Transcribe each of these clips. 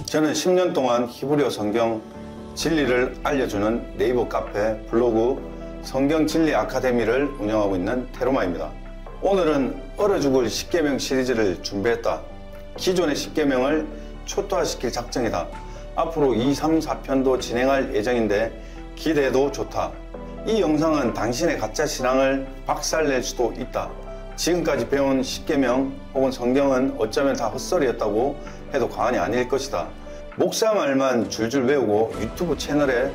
저는 10년 동안 히브리어 성경 진리를 알려주는 네이버 카페 블로그 성경진리 아카데미를 운영하고 있는 테로마입니다. 오늘은 얼어 죽을 십계명 시리즈를 준비했다. 기존의 십계명을 초토화시킬 작정이다. 앞으로 2, 3, 4편도 진행할 예정인데 기대도 좋다. 이 영상은 당신의 가짜 신앙을 박살낼 수도 있다. 지금까지 배운 십계명 혹은 성경은 어쩌면 다 헛소리였다고 해도 과언이 아닐 것이다. 목사 말만 줄줄 외우고 유튜브 채널에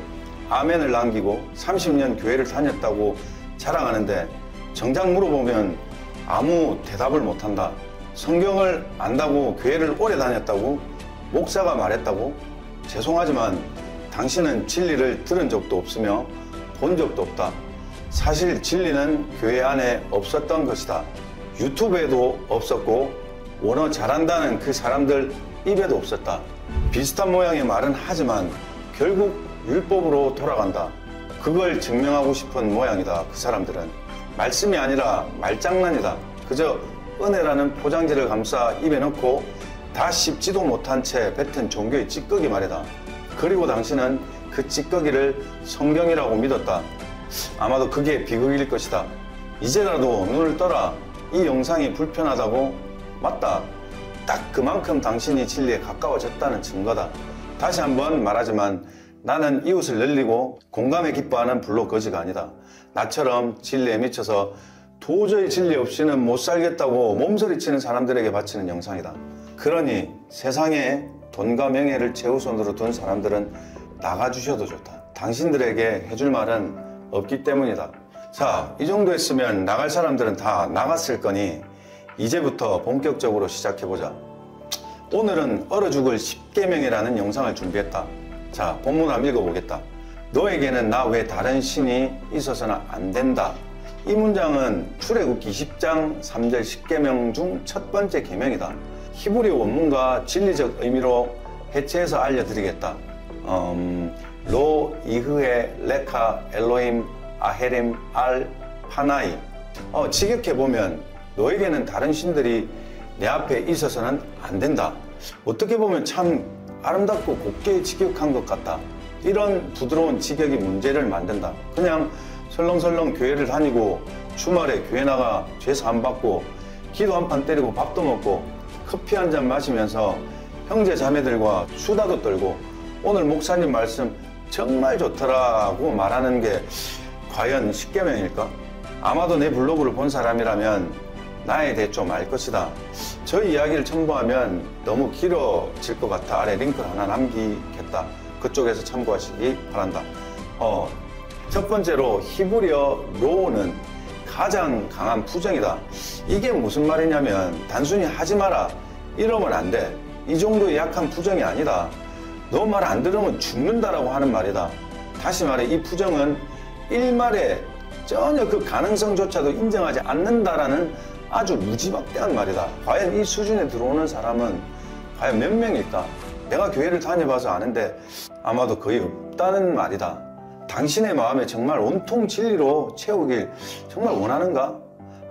아멘을 남기고 30년 교회를 다녔다고 자랑하는데 정작 물어보면 아무 대답을 못한다. 성경을 안다고 교회를 오래 다녔다고 목사가 말했다고? 죄송하지만 당신은 진리를 들은 적도 없으며 본 적도 없다. 사실 진리는 교회 안에 없었던 것이다. 유튜브에도 없었고 원어 잘한다는 그 사람들 입에도 없었다. 비슷한 모양의 말은 하지만 결국 율법으로 돌아간다. 그걸 증명하고 싶은 모양이다. 그 사람들은 말씀이 아니라 말장난이다. 그저 은혜라는 포장지를 감싸 입에 넣고 다 씹지도 못한 채 뱉은 종교의 찌꺼기 말이다. 그리고 당신은 그 찌꺼기를 성경이라고 믿었다. 아마도 그게 비극일 것이다. 이제라도 눈을 떠라. 이 영상이 불편하다고? 맞다. 딱 그만큼 당신이 진리에 가까워졌다는 증거다. 다시 한번 말하지만 나는 이웃을 늘리고 공감에 기뻐하는 블록 거지가 아니다. 나처럼 진리에 미쳐서 도저히 진리 없이는 못 살겠다고 몸서리치는 사람들에게 바치는 영상이다. 그러니 세상에 돈과 명예를 최우선으로 둔 사람들은 나가주셔도 좋다. 당신들에게 해줄 말은 없기 때문이다. 자, 이 정도 했으면 나갈 사람들은 다 나갔을 거니 이제부터 본격적으로 시작해보자. 오늘은 얼어 죽을 십계명이라는 영상을 준비했다. 자, 본문 한번 읽어보겠다. 너에게는 나 외 다른 신이 있어서는 안 된다. 이 문장은 출애굽기 10장 3절 십계명 중 첫 번째 계명이다. 히브리어 원문과 진리적 의미로 해체해서 알려드리겠다. 로 이흐에 레카 엘로힘 아헤림 알 파나이. 직역해보면 너에게는 다른 신들이 내 앞에 있어서는 안 된다. 어떻게 보면 참 아름답고 곱게 직역한 것 같다. 이런 부드러운 직역이 문제를 만든다. 그냥 설렁설렁 교회를 다니고 주말에 교회 나가 죄 사함 받고 기도 한 판 때리고 밥도 먹고 커피 한 잔 마시면서 형제 자매들과 수다도 떨고 오늘 목사님 말씀 정말 좋더라고 말하는 게 과연 십계명일까? 아마도 내 블로그를 본 사람이라면 나에 대해 좀 알 것이다. 저희 이야기를 첨부하면 너무 길어질 것 같아 아래 링크를 하나 남기겠다. 그쪽에서 참고하시기 바란다. 첫 번째로 히브리어 로는 가장 강한 부정이다. 이게 무슨 말이냐면 단순히 하지 마라 이러면 안 돼. 이 정도의 약한 부정이 아니다. 너 말 안 들으면 죽는다라고 하는 말이다. 다시 말해 이 부정은 일말에 전혀 그 가능성조차도 인정하지 않는다라는 아주 무지막대한 말이다. 과연 이 수준에 들어오는 사람은 과연 몇 명일까? 내가 교회를 다녀봐서 아는데 아마도 거의 없다는 말이다. 당신의 마음에 정말 온통 진리로 채우길 정말 원하는가?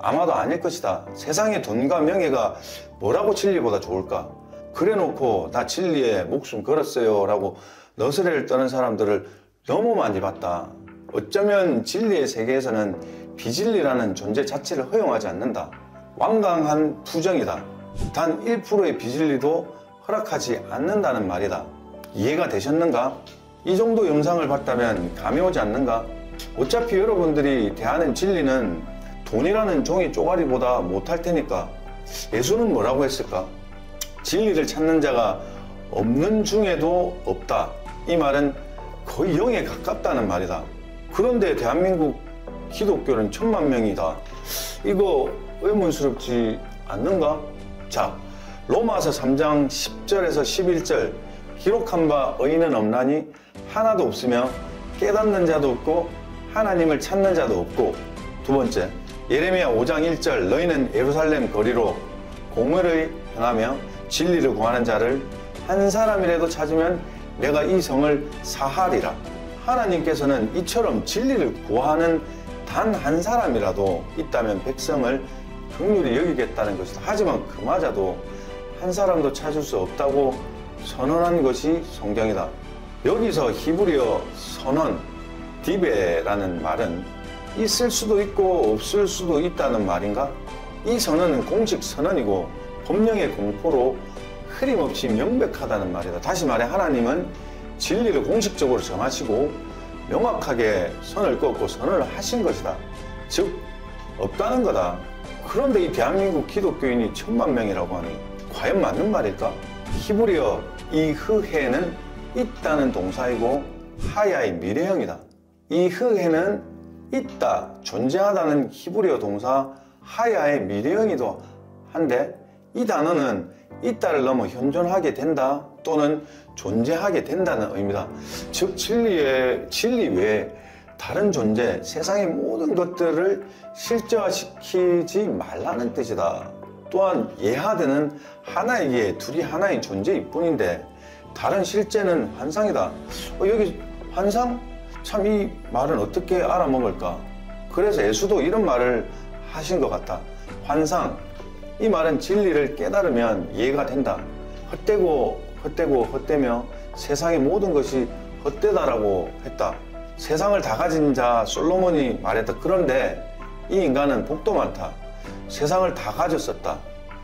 아마도 아닐 것이다. 세상의 돈과 명예가 뭐라고 진리보다 좋을까? 그래놓고 나 진리에 목숨 걸었어요 라고 너스레를 떠는 사람들을 너무 많이 봤다. 어쩌면 진리의 세계에서는 비진리라는 존재 자체를 허용하지 않는다. 완강한 부정이다. 단 1%의 비진리도 허락하지 않는다는 말이다. 이해가 되셨는가? 이 정도 영상을 봤다면 감이 오지 않는가? 어차피 여러분들이 대하는 진리는 돈이라는 종이 쪼가리보다 못할 테니까. 예수는 뭐라고 했을까? 진리를 찾는 자가 없는 중에도 없다. 이 말은 거의 0에 가깝다는 말이다. 그런데 대한민국 기독교는 1000만 명이다. 이거 의문스럽지 않는가? 자, 로마서 3장 10절에서 11절 기록한 바 의인은 없나니 하나도 없으며 깨닫는 자도 없고 하나님을 찾는 자도 없고. 두 번째, 예레미야 5장 1절 너희는 예루살렘 거리로 공의를 행하며 진리를 구하는 자를 한 사람이라도 찾으면 내가 이 성을 사하리라. 하나님께서는 이처럼 진리를 구하는 단 한 사람이라도 있다면 백성을 긍휼히 여기겠다는 것이다. 하지만 그마저도 한 사람도 찾을 수 없다고 선언한 것이 성경이다. 여기서 히브리어 선언, 디베라는 말은 있을 수도 있고 없을 수도 있다는 말인가? 이 선언은 공식 선언이고 법령의 공포로 흐림없이 명백하다는 말이다. 다시 말해 하나님은 진리를 공식적으로 정하시고 명확하게 선을 그었고 선언을 하신 것이다. 즉 없다는 거다. 그런데 이 대한민국 기독교인이 1000만 명이라고 하니 과연 맞는 말일까? 히브리어 이 흐해는 있다는 동사이고 하야의 미래형이다. 이 흐해는 있다, 존재하다는 히브리어 동사 하야의 미래형이기도 한데 이 단어는 있다를 넘어 현존하게 된다 또는 존재하게 된다는 의미다. 즉 진리 외에 다른 존재, 세상의 모든 것들을 실제화시키지 말라는 뜻이다. 또한 예하드는 하나이기에 둘이 하나의 존재일 뿐인데 다른 실제는 환상이다. 여기 환상? 참 이 말은 어떻게 알아먹을까? 그래서 예수도 이런 말을 하신 것 같다. 환상. 이 말은 진리를 깨달으면 이해가 된다. 헛되며 세상의 모든 것이 헛되다라고 했다. 세상을 다 가진 자 솔로몬이 말했다. 그런데 이 인간은 복도 많다. 세상을 다 가졌었다.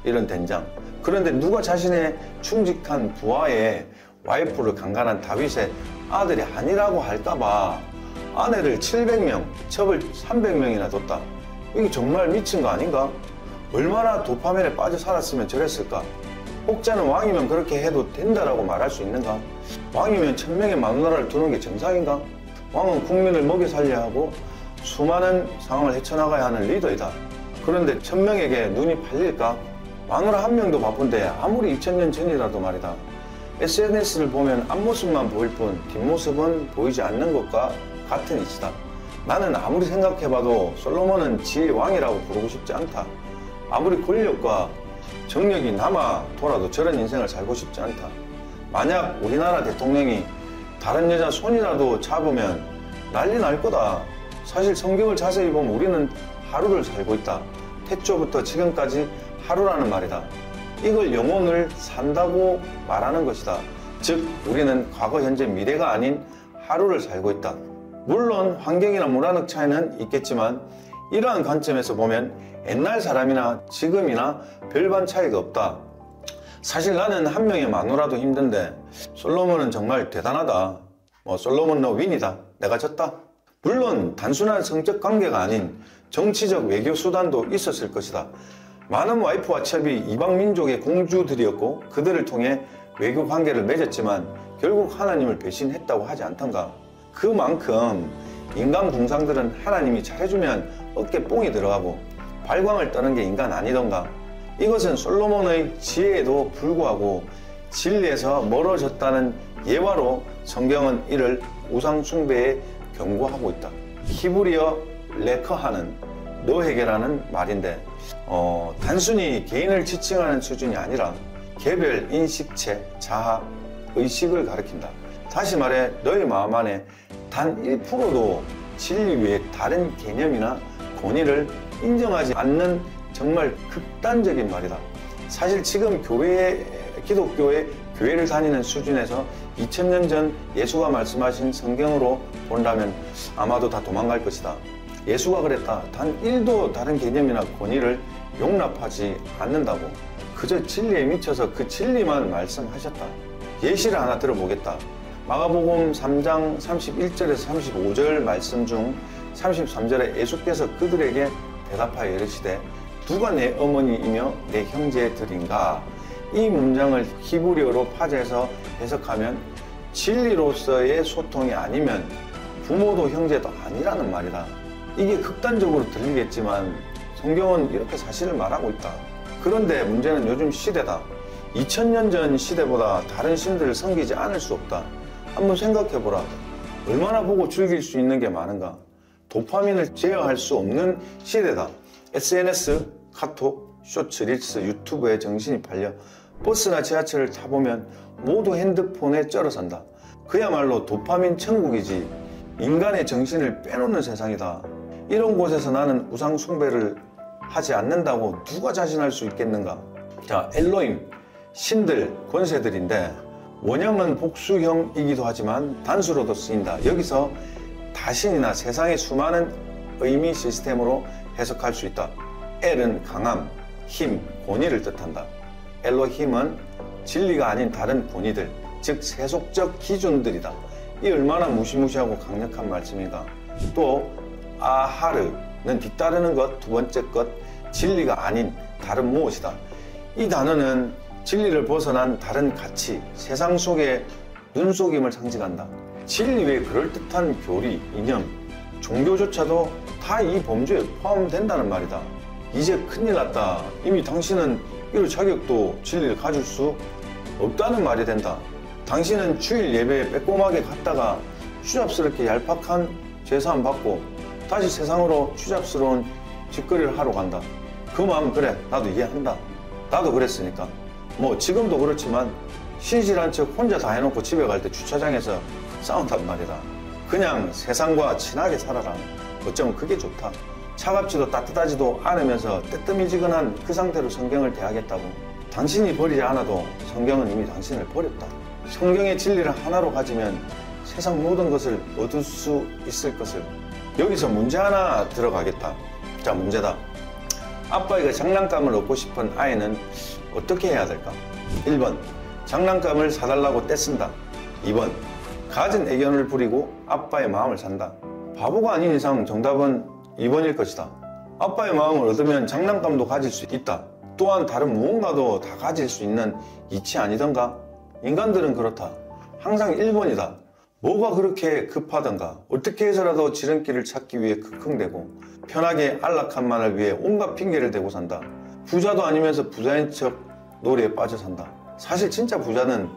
이런 된장. 그런데 누가 자신의 충직한 부하의 와이프를 강간한 다윗의 아들이 아니라고 할까봐 아내를 700명, 첩을 300명이나 뒀다. 이게 정말 미친 거 아닌가? 얼마나 도파민에 빠져 살았으면 저랬을까? 혹자는 왕이면 그렇게 해도 된다라고 말할 수 있는가? 왕이면 1000명의 마누라를 두는 게 정상인가? 왕은 국민을 먹여 살려야 하고 수많은 상황을 헤쳐나가야 하는 리더이다. 그런데 1000명에게 눈이 팔릴까? 마누라 1명도 바쁜데 아무리 2000년 전이라도 말이다. SNS를 보면 앞모습만 보일 뿐 뒷모습은 보이지 않는 것과 같은 이치다. 나는 아무리 생각해봐도 솔로몬은 지혜의 왕이라고 부르고 싶지 않다. 아무리 권력과 정력이 남아 돌아도 저런 인생을 살고 싶지 않다. 만약 우리나라 대통령이 다른 여자 손이라도 잡으면 난리 날 거다. 사실 성경을 자세히 보면 우리는 하루를 살고 있다. 태초부터 지금까지 하루라는 말이다. 이걸 영혼을 산다고 말하는 것이다. 즉 우리는 과거, 현재, 미래가 아닌 하루를 살고 있다. 물론 환경이나 문화적 차이는 있겠지만 이러한 관점에서 보면 옛날 사람이나 지금이나 별반 차이가 없다. 사실 나는 1명의 마누라도 힘든데 솔로몬은 정말 대단하다. 솔로몬 너 윈이다. 내가 졌다. 물론 단순한 성적 관계가 아닌 정치적 외교 수단도 있었을 것이다. 많은 와이프와 첩이 이방 민족의 공주들이었고 그들을 통해 외교 관계를 맺었지만 결국 하나님을 배신했다고 하지 않던가. 그만큼 인간 궁상들은 하나님이 잘해주면 어깨 뽕이 들어가고 발광을 떠는 게 인간 아니던가. 이것은 솔로몬의 지혜에도 불구하고 진리에서 멀어졌다는 예화로 성경은 이를 우상 숭배에 경고하고 있다. 히브리어 레커하는 너에게라는 말인데 단순히 개인을 지칭하는 수준이 아니라 개별 인식체, 자아, 의식을 가리킨다. 다시 말해 너의 마음 안에 단 1%도 진리 외에 다른 개념이나 권위를 인정하지 않는 정말 극단적인 말이다. 사실 지금 기독교의 교회를 다니는 수준에서 2000년 전 예수가 말씀하신 성경으로 본다면 아마도 다 도망갈 것이다. 예수가 그랬다. 단 1도 다른 개념이나 권위를 용납하지 않는다고. 그저 진리에 미쳐서 그 진리만 말씀하셨다. 예시를 하나 들어보겠다. 마가복음 3장 31절에서 35절 말씀 중 33절에 예수께서 그들에게 대답하여 이르시되 누가 내 어머니이며 내 형제들인가? 이 문장을 히브리어로 파제해서 해석하면 진리로서의 소통이 아니면 부모도 형제도 아니라는 말이다. 이게 극단적으로 들리겠지만 성경은 이렇게 사실을 말하고 있다. 그런데 문제는 요즘 시대다. 2000년 전 시대보다 다른 신들을 섬기지 않을 수 없다. 한번 생각해보라. 얼마나 보고 즐길 수 있는 게 많은가. 도파민을 제어할 수 없는 시대다. SNS, 카톡, 쇼츠, 릴스, 유튜브에 정신이 팔려 버스나 지하철을 타보면 모두 핸드폰에 쩔어선다. 그야말로 도파민 천국이지 인간의 정신을 빼놓는 세상이다. 이런 곳에서 나는 우상 숭배를 하지 않는다고 누가 자신할 수 있겠는가? 자, 엘로힘, 신들, 권세들인데 원형은 복수형이기도 하지만 단수로도 쓰인다. 여기서 다신이나 세상의 수많은 의미 시스템으로 해석할 수 있다. 엘은 강함, 힘, 권위를 뜻한다. 엘로힘은 진리가 아닌 다른 권위들, 즉 세속적 기준들이다. 이 얼마나 무시무시하고 강력한 말씀인가. 또 아하르는 뒤따르는 것, 두 번째 것, 진리가 아닌 다른 무엇이다. 이 단어는 진리를 벗어난 다른 가치, 세상 속의 눈속임을 상징한다. 진리 외에 그럴듯한 교리, 이념, 종교조차도 다 이 범주에 포함된다는 말이다. 이제 큰일 났다. 이미 당신은 이럴 자격도 진리를 가질 수 없다는 말이 된다. 당신은 주일 예배에 빼꼼하게 갔다가 추잡스럽게 얄팍한 제사함 받고 다시 세상으로 추잡스러운 짓거리를 하러 간다. 그 마음 그래, 나도 이해한다. 나도 그랬으니까. 뭐 지금도 그렇지만 신실한 척 혼자 다 해놓고 집에 갈 때 주차장에서 싸운단 말이다. 그냥 세상과 친하게 살아라. 어쩌면 그게 좋다. 차갑지도 따뜻하지도 않으면서 뜨뜨미지근한 그 상태로 성경을 대하겠다고. 당신이 버리지 않아도 성경은 이미 당신을 버렸다. 성경의 진리를 하나로 가지면 세상 모든 것을 얻을 수 있을 것을. 여기서 문제 하나 들어가겠다. 자, 문제다. 아빠에게 장난감을 얻고 싶은 아이는 어떻게 해야 될까? 1번, 장난감을 사달라고 떼쓴다. 2번, 갖은 애견을 부리고 아빠의 마음을 산다. 바보가 아닌 이상 정답은 2번일 것이다. 아빠의 마음을 얻으면 장난감도 가질 수 있다. 또한 다른 무언가도 다 가질 수 있는 이치 아니던가? 인간들은 그렇다. 항상 1번이다. 뭐가 그렇게 급하던가? 어떻게 해서라도 지름길을 찾기 위해 크킁대고 편하게 안락함만을 위해 온갖 핑계를 대고 산다. 부자도 아니면서 부자인 척 놀이에 빠져 산다. 사실 진짜 부자는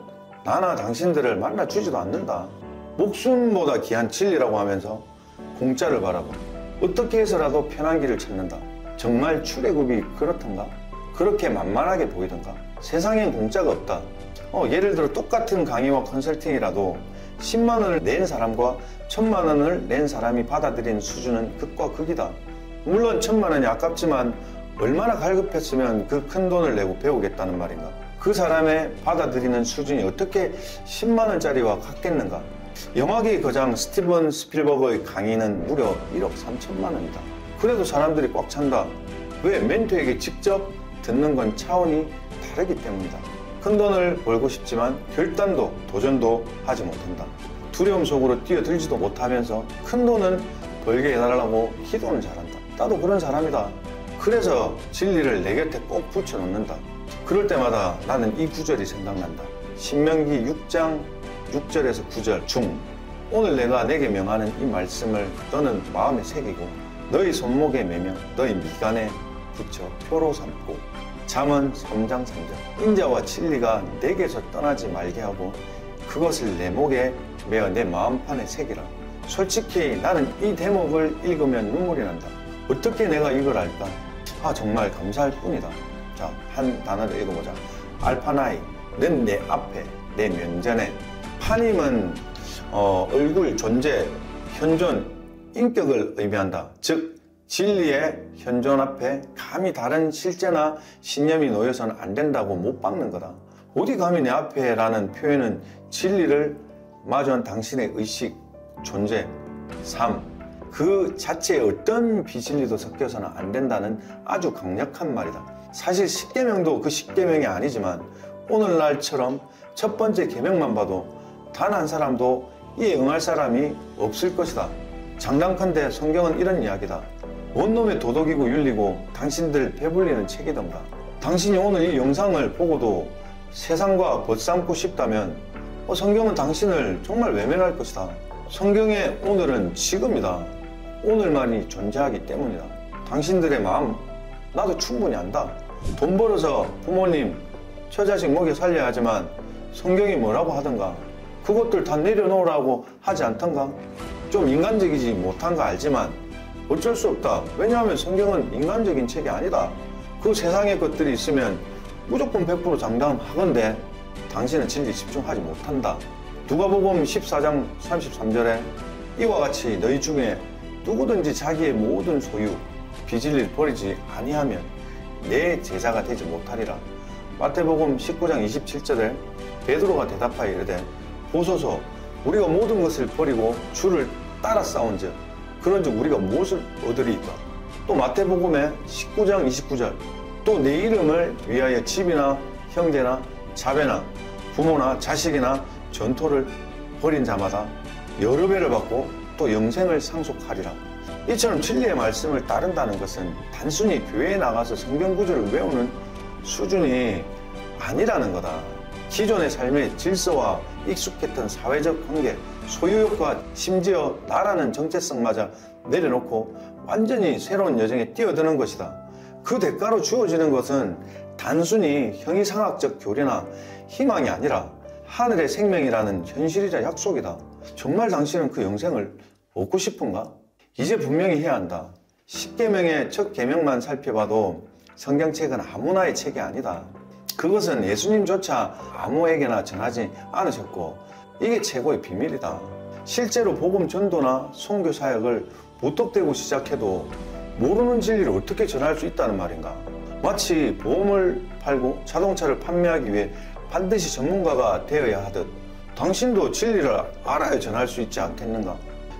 나나 당신들을 만나주지도 않는다. 목숨보다 귀한 진리라고 하면서 공짜를 바라고 어떻게 해서라도 편한 길을 찾는다. 정말 출애굽이 그렇던가? 그렇게 만만하게 보이던가? 세상엔 공짜가 없다. 예를 들어 똑같은 강의와 컨설팅이라도 10만 원을 낸 사람과 1000만 원을 낸 사람이 받아들이는 수준은 극과 극이다. 물론 1000만 원이 아깝지만 얼마나 갈급했으면 그 큰 돈을 내고 배우겠다는 말인가? 그 사람의 받아들이는 수준이 어떻게 10만 원짜리와 같겠는가? 영화계의 거장 스티븐 스필버그의 강의는 무려 1억 3천만 원이다. 그래도 사람들이 꽉 찬다. 왜? 멘토에게 직접 듣는 건 차원이 다르기 때문이다. 큰 돈을 벌고 싶지만 결단도 도전도 하지 못한다. 두려움 속으로 뛰어들지도 못하면서 큰 돈은 벌게 해달라고 기도는 잘한다. 나도 그런 사람이다. 그래서 진리를 내 곁에 꼭 붙여놓는다. 그럴 때마다 나는 이 구절이 생각난다. 신명기 6장 6절에서 9절 중. 오늘 내가 내게 명하는 이 말씀을 너는 마음에 새기고 너희 손목에 매며 너희 미간에 붙여 표로 삼고. 잠언 3장 3절. 인자와 진리가 내게서 떠나지 말게 하고 그것을 내 목에 매어 내 마음판에 새기라. 솔직히 나는 이 대목을 읽으면 눈물이 난다. 어떻게 내가 이걸 알까? 정말 감사할 뿐이다. 자, 한 단어를 읽어보자. 알파나이, 는 내 앞에, 내 면전에. 파님은 얼굴, 존재, 현존, 인격을 의미한다. 즉 진리의 현존 앞에 감히 다른 실제나 신념이 놓여서는 안 된다고 못 박는 거다. 어디 감히 내 앞에 라는 표현은 진리를 마주한 당신의 의식, 존재, 삶, 그 자체에 어떤 비진리도 섞여서는 안 된다는 아주 강력한 말이다. 사실 십계명도 그 십계명이 아니지만 오늘날처럼 첫 번째 계명만 봐도 단 한 사람도 이에 응할 사람이 없을 것이다. 장담컨대 성경은 이런 이야기다. 원놈의 도덕이고 윤리고 당신들 배불리는 책이던가. 당신이 오늘 이 영상을 보고도 세상과 벗삼고 싶다면 성경은 당신을 정말 외면할 것이다. 성경의 오늘은 지금이다. 오늘만이 존재하기 때문이다. 당신들의 마음 나도 충분히 안다. 돈 벌어서 부모님 처자식 먹여 살려야 하지만 성경이 뭐라고 하던가 그것들 다 내려놓으라고 하지 않던가. 좀 인간적이지 못한 거 알지만 어쩔 수 없다. 왜냐하면 성경은 인간적인 책이 아니다. 그 세상의 것들이 있으면 무조건 100% 장담하건대 당신은 진리 집중하지 못한다. 누가복음 14장 33절에 이와 같이 너희 중에 누구든지 자기의 모든 소유 비진리를 버리지 아니하면 내 제자가 되지 못하리라. 마태복음 19장 27절에 베드로가 대답하여 이르되 보소서 우리가 모든 것을 버리고 주를 따라 싸운즉 그런즉 우리가 무엇을 얻으리이까? 또 마태복음의 19장 29절 또 내 이름을 위하여 집이나 형제나 자매나 부모나 자식이나 전토를 벌인 자마다 여러 배를 받고 또 영생을 상속하리라. 이처럼 진리의 말씀을 따른다는 것은 단순히 교회에 나가서 성경 구절을 외우는 수준이 아니라는 거다. 기존의 삶의 질서와 익숙했던 사회적 관계, 소유욕과 심지어 나라는 정체성마저 내려놓고 완전히 새로운 여정에 뛰어드는 것이다. 그 대가로 주어지는 것은 단순히 형이상학적 교리나 희망이 아니라 하늘의 생명이라는 현실이자 약속이다. 정말 당신은 그 영생을 얻고 싶은가? 이제 분명히 해야 한다. 10계명의 첫 계명만 살펴봐도 성경책은 아무나의 책이 아니다. 그것은 예수님조차 아무에게나 전하지 않으셨고 이게 최고의 비밀이다. 실제로 복음 전도나 선교 사역을 무턱대고 시작해도 모르는 진리를 어떻게 전할 수 있다는 말인가? 마치 보험을 팔고 자동차를 판매하기 위해 반드시 전문가가 되어야 하듯 당신도 진리를 알아야 전할 수 있지 않겠는가?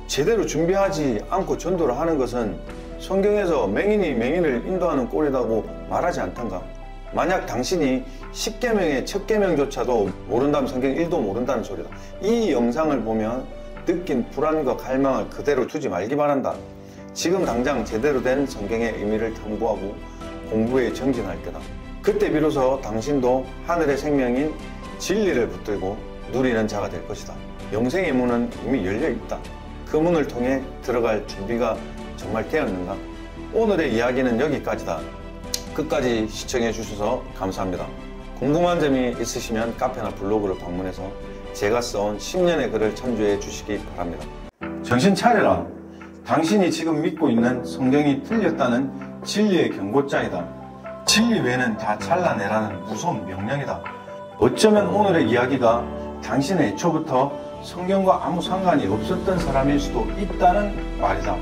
제대로 준비하지 않고 전도를 하는 것은 성경에서 맹인이 맹인을 인도하는 꼴이라고 말하지 않던가? 만약 당신이 10계명의 첫 계명조차도 모른다면 성경 1도 모른다는 소리다. 이 영상을 보면 느낀 불안과 갈망을 그대로 두지 말기 바란다. 지금 당장 제대로 된 성경의 의미를 탐구하고 공부에 정진할 때다. 그때 비로소 당신도 하늘의 생명인 진리를 붙들고 누리는 자가 될 것이다. 영생의 문은 이미 열려 있다. 그 문을 통해 들어갈 준비가 정말 되었는가? 오늘의 이야기는 여기까지다. 끝까지 시청해 주셔서 감사합니다. 궁금한 점이 있으시면 카페나 블로그를 방문해서 제가 써온 10년의 글을 참조해 주시기 바랍니다. 정신 차려라. 당신이 지금 믿고 있는 성경이 틀렸다는 진리의 경고장이다. 진리 외에는 다 잘라내라는 무서운 명령이다. 어쩌면 오늘의 이야기가 당신의 애초부터 성경과 아무 상관이 없었던 사람일 수도 있다는 말이다.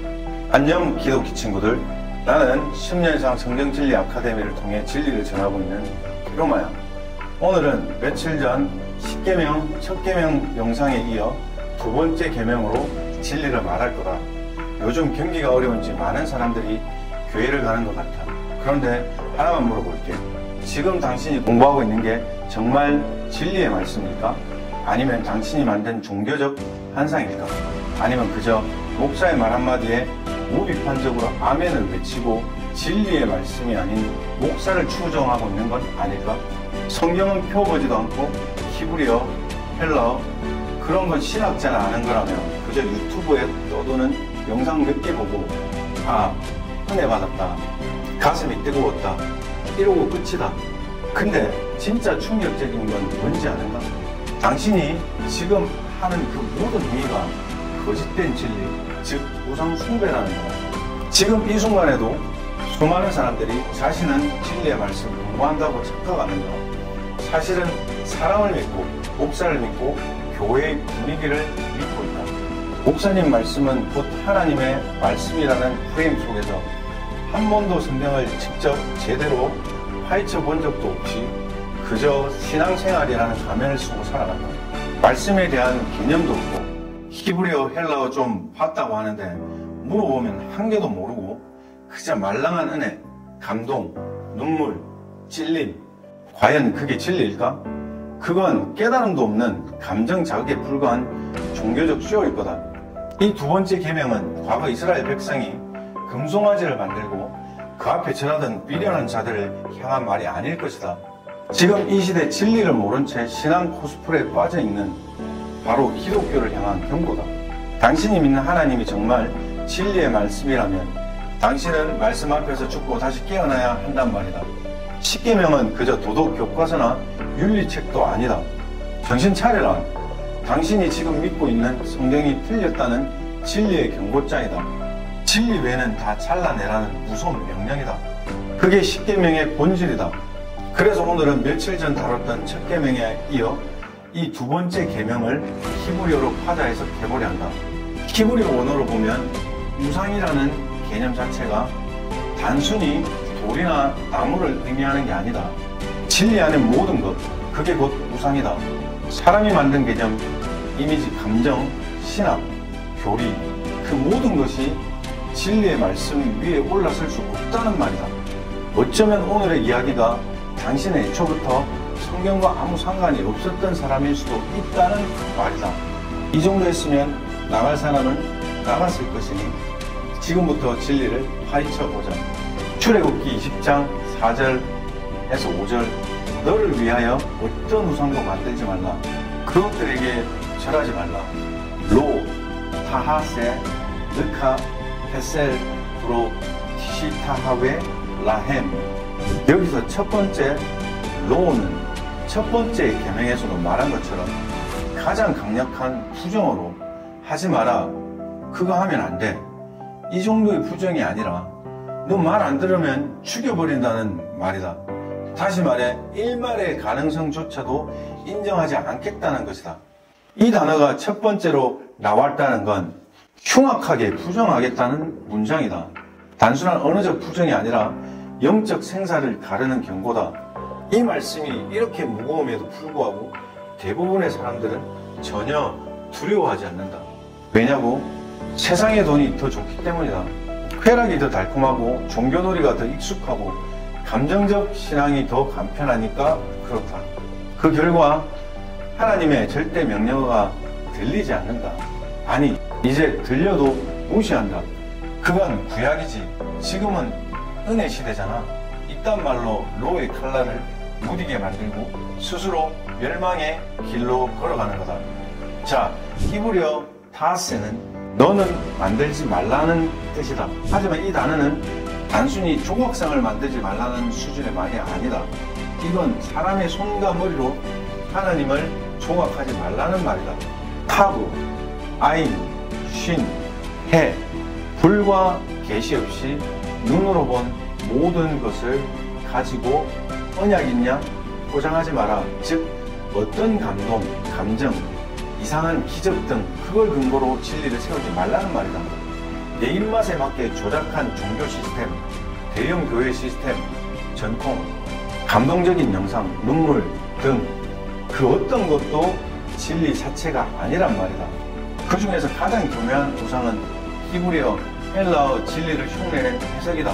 안녕 기독교 친구들. 나는 10년 이상 성경진리 아카데미를 통해 진리를 전하고 있는 테로마야. 오늘은 며칠 전 10계명 첫 계명 영상에 이어 두 번째 계명으로 진리를 말할 거다. 요즘 경기가 어려운지 많은 사람들이 교회를 가는 것 같아. 그런데 하나만 물어볼게. 지금 당신이 공부하고 있는 게 정말 진리의 말씀입니까? 아니면 당신이 만든 종교적 환상일까? 아니면 그저 목사의 말 한마디에 무비판적으로 아멘을 외치고 진리의 말씀이 아닌 목사를 추정하고 있는 건 아닐까? 성경은 펴보지도 않고 히브리어, 헬라어 그런 건 신학자나 아는 거라면 그저 유튜브에 떠도는 영상 몇 개 보고 아, 은혜 받았다, 가슴이 뜨거웠다 이러고 끝이다. 근데 진짜 충격적인 건 뭔지 아는가? 당신이 지금 하는 그 모든 행위가 거짓된 진리, 즉 우상 숭배라는 거다. 지금 이 순간에도 수많은 사람들이 자신은 진리의 말씀을 공부한다고 착각하는 것. 사실은 사람을 믿고 목사를 믿고 교회의 분위기를 믿고 있다. 목사님 말씀은 곧 하나님의 말씀이라는 프레임 속에서 한 번도 성경을 직접 제대로 파헤쳐 본 적도 없이 그저 신앙생활이라는 가면을 쓰고 살아간다. 말씀에 대한 개념도 없고 히브리어, 헬라어 좀 봤다고 하는데 물어보면 한 개도 모르고 그저 말랑한 은혜, 감동, 눈물, 찔림. 과연 그게 진리일까? 그건 깨달음도 없는 감정 자극에 불과한 종교적 쇼일 거다. 이 두 번째 계명은 과거 이스라엘 백성이 금송아지를 만들고 그 앞에 절하던 미련한 자들을 향한 말이 아닐 것이다. 지금 이 시대 진리를 모른 채 신앙 코스프레에 빠져있는 바로 기독교를 향한 경고다. 당신이 믿는 하나님이 정말 진리의 말씀이라면 당신은 말씀 앞에서 죽고 다시 깨어나야 한단 말이다. 10계명은 그저 도덕 교과서나 윤리책도 아니다. 정신 차려라. 당신이 지금 믿고 있는 성경이 틀렸다는 진리의 경고장이다. 진리 외에는 다 잘라내라는 무서운 명령이다. 그게 10계명의 본질이다. 그래서 오늘은 며칠 전 다뤘던 첫 계명에 이어 이 두 번째 계명을 히브리어로 파자 해석해보려 한다. 히브리어 원어로 보면 우상이라는 개념 자체가 단순히 돌이나 나무를 의미하는 게 아니다. 진리 안의 모든 것, 그게 곧 우상이다. 사람이 만든 개념, 이미지, 감정, 신학, 교리, 그 모든 것이 진리의 말씀 위에 올라설 수 없다는 말이다. 어쩌면 오늘의 이야기가 당신의 애초부터 성경과 아무 상관이 없었던 사람일 수도 있다는 말이다. 이 정도 했으면 나갈 사람은 나갔을 것이니 지금부터 진리를 파헤쳐보자. 출애굽기 20장 4절에서 5절, 너를 위하여 어떤 우상도 만들지 말라. 그것들에게 절하지 말라. 로, 타하세, 르카, 헤셀, 브로, 티시타하웨, 라헴. 여기서 첫 번째 로는 첫 번째 계명에서도 말한 것처럼 가장 강력한 부정어로 하지 마라. 그거 하면 안 돼. 이 정도의 부정이 아니라 너 말 안 들으면 죽여버린다는 말이다. 다시 말해 일말의 가능성조차도 인정하지 않겠다는 것이다. 이 단어가 첫 번째로 나왔다는 건 흉악하게 부정하겠다는 문장이다. 단순한 언어적 부정이 아니라 영적 생사를 가르는 경고다. 이 말씀이 이렇게 무거움에도 불구하고 대부분의 사람들은 전혀 두려워하지 않는다. 왜냐고? 세상의 돈이 더 좋기 때문이다. 쾌락이 더 달콤하고 종교놀이가 더 익숙하고 감정적 신앙이 더 간편하니까 그렇다. 그 결과 하나님의 절대 명령어가 들리지 않는다. 아니, 이제 들려도 무시한다. 그건 구약이지. 지금은 은혜 시대잖아. 이딴 말로 로의 칼날을 무디게 만들고 스스로 멸망의 길로 걸어가는 거다. 자, 히브리어 타하세는 너는 만들지 말라는 뜻이다. 하지만 이 단어는 단순히 조각상을 만들지 말라는 수준의 말이 아니다. 이건 사람의 손과 머리로 하나님을 조각하지 말라는 말이다. 타브, 아인, 쉰, 해, 불과 계시 없이 눈으로 본 모든 것을 가지고 언약 있냐? 포장하지 마라. 즉 어떤 감동, 감정, 이상한 기적 등 그걸 근거로 진리를 세우지 말라는 말이다. 내 입맛에 맞게 조작한 종교 시스템, 대형 교회 시스템, 전통, 감동적인 영상, 눈물 등 그 어떤 것도 진리 자체가 아니란 말이다. 그 중에서 가장 교묘한 우상은 히브리어, 헬라어 진리를 흉내낸 해석이다.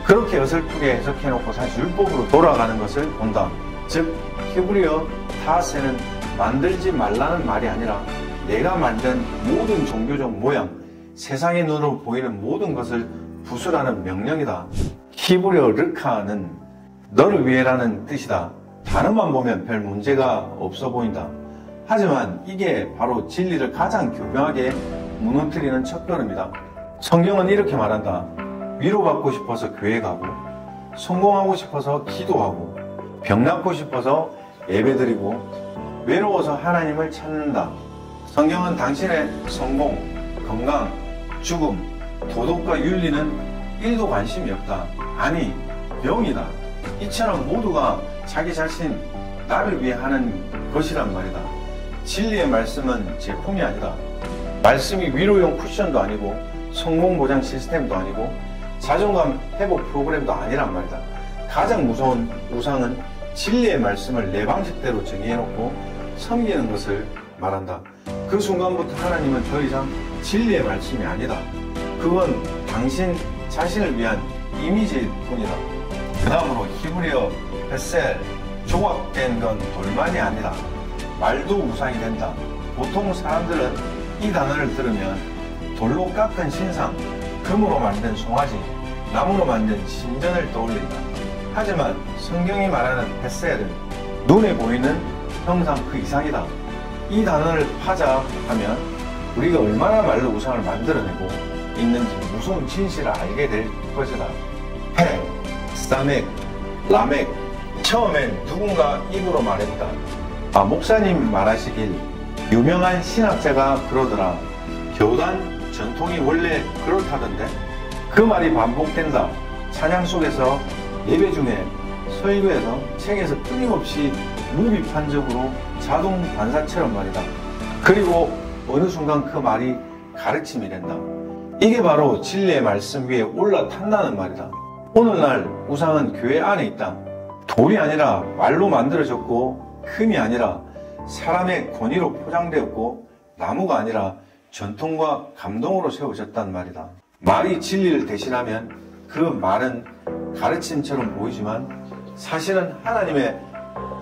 그렇게 어설프게 해석해놓고 사실 율법으로 돌아가는 것을 본다. 즉 히브리어 타하세는 만들지 말라는 말이 아니라 내가 만든 모든 종교적 모양, 세상의 눈으로 보이는 모든 것을 부수라는 명령이다. 히브리어 르카는 너를 위해라는 뜻이다. 단어만 보면 별 문제가 없어 보인다. 하지만 이게 바로 진리를 가장 교묘하게 무너뜨리는 첫걸음이다. 성경은 이렇게 말한다. 위로받고 싶어서 교회 가고, 성공하고 싶어서 기도하고, 병 낫고 싶어서 예배드리고, 외로워서 하나님을 찾는다. 성경은 당신의 성공, 건강, 죽음, 도덕과 윤리는 1도 관심이 없다. 아니, 병이다. 이처럼 모두가 자기 자신, 나를 위해 하는 것이란 말이다. 진리의 말씀은 제품이 아니다. 말씀이 위로용 쿠션도 아니고 성공 보장 시스템도 아니고 자존감 회복 프로그램도 아니란 말이다. 가장 무서운 우상은 진리의 말씀을 내 방식대로 정의해놓고 섬기는 것을 말한다. 그 순간부터 하나님은 더 이상 진리의 말씀이 아니다. 그건 당신 자신을 위한 이미지일 뿐이다. 그 다음으로 히브리어 헤셀, 조각된 건 돌만이 아니다. 말도 우상이 된다. 보통 사람들은 이 단어를 들으면 돌로 깎은 신상, 금으로 만든 송아지, 나무로 만든 신전을 떠올린다. 하지만 성경이 말하는 헤셀은 눈에 보이는 형상 그 이상이다. 이 단어를 파자 하면 우리가 얼마나 말로 우상을 만들어내고 있는지 무서운 진실을 알게 될 것이다. 해, 사멕, 라멕. 처음엔 누군가 입으로 말했다. 목사님 말하시길 유명한 신학자가 그러더라. 교단 전통이 원래 그렇다던데. 그 말이 반복된다. 찬양 속에서, 예배 중에, 설교에서, 책에서 끊임없이 무비판적으로 자동 반사처럼 말이다. 그리고 어느 순간 그 말이 가르침이 된다. 이게 바로 진리의 말씀 위에 올라탄다는 말이다. 오늘날 우상은 교회 안에 있다. 돌이 아니라 말로 만들어졌고 금이 아니라 사람의 권위로 포장되었고 나무가 아니라 전통과 감동으로 세워졌단 말이다. 말이 진리를 대신하면 그 말은 가르침처럼 보이지만 사실은 하나님의